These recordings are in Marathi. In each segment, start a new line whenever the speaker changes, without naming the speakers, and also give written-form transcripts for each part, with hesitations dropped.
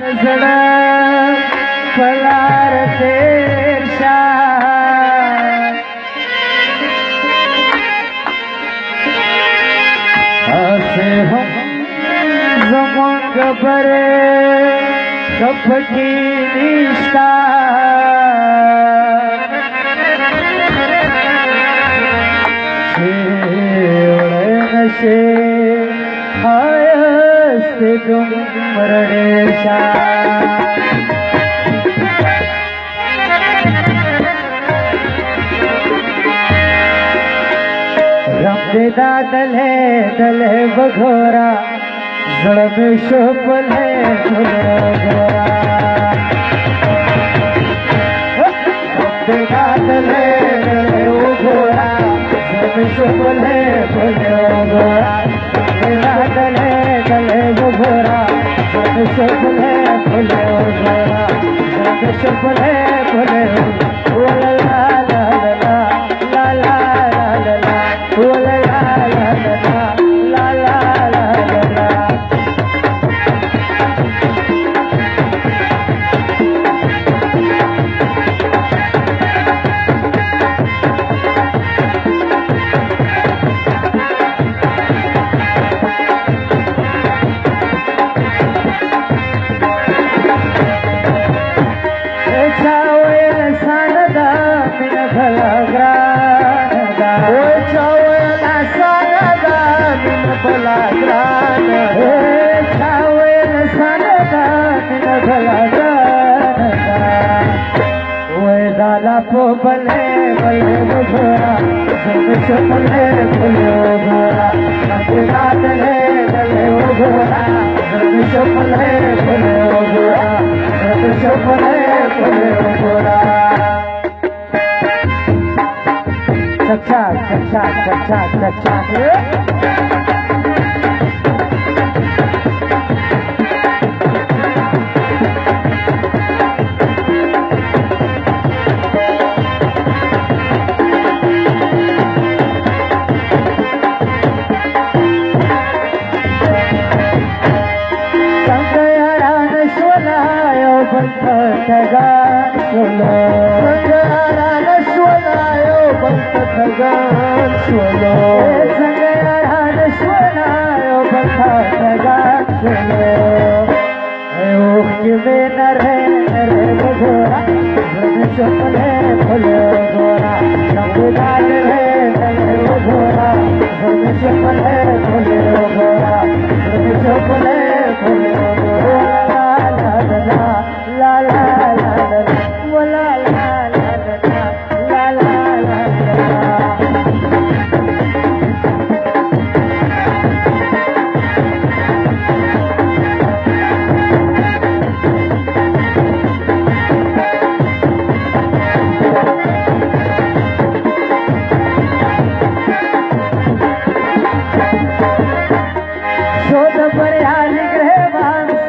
जड़ा पलार तेरशा ऐसे हम जमंग बरे कपटी निष्ठा नशे आयस्ते तुम मरणेशा रमदेदा दले दले बघोरा जड़ में शोपल है घोरा रमदेदा दले दले घोरा जड़ में शोपल है घोरा रमदेदा दले दले घोरा जड़ में शोपल है घोरा जड़ में शोपल है घोरा ला ला ला ला ला ला ला ला पो बले बले घोरा सब बले बले घोरा अपना दले दले घोरा सब बले बले घोरा सब बले बले घोरा चचा चचा चचा चचा ठगान सोलो संगयारान स्वनायो बंत ठगान सोलो संगयारान स्वनायो बंत ठगान सोलो ओख में न रहे घोरा जन चपले फुले घोरा नंबुदार रहे घोरा जन चपले फुले घोरा जन चपले फुले घोरा ला ला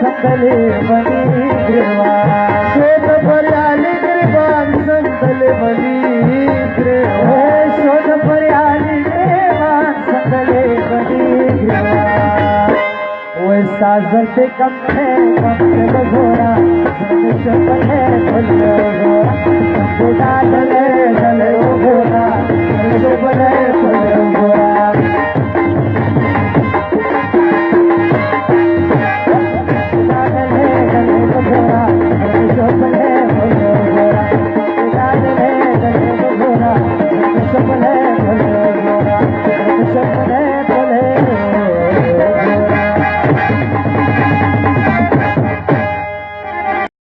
संतले मनी ग्रेवा शोध पर्याली ग्रेवान संतले मनी ग्रेवा शोध पर्याली ग्रेवान संतले मनी ग्रेवा वैसा जलते कम है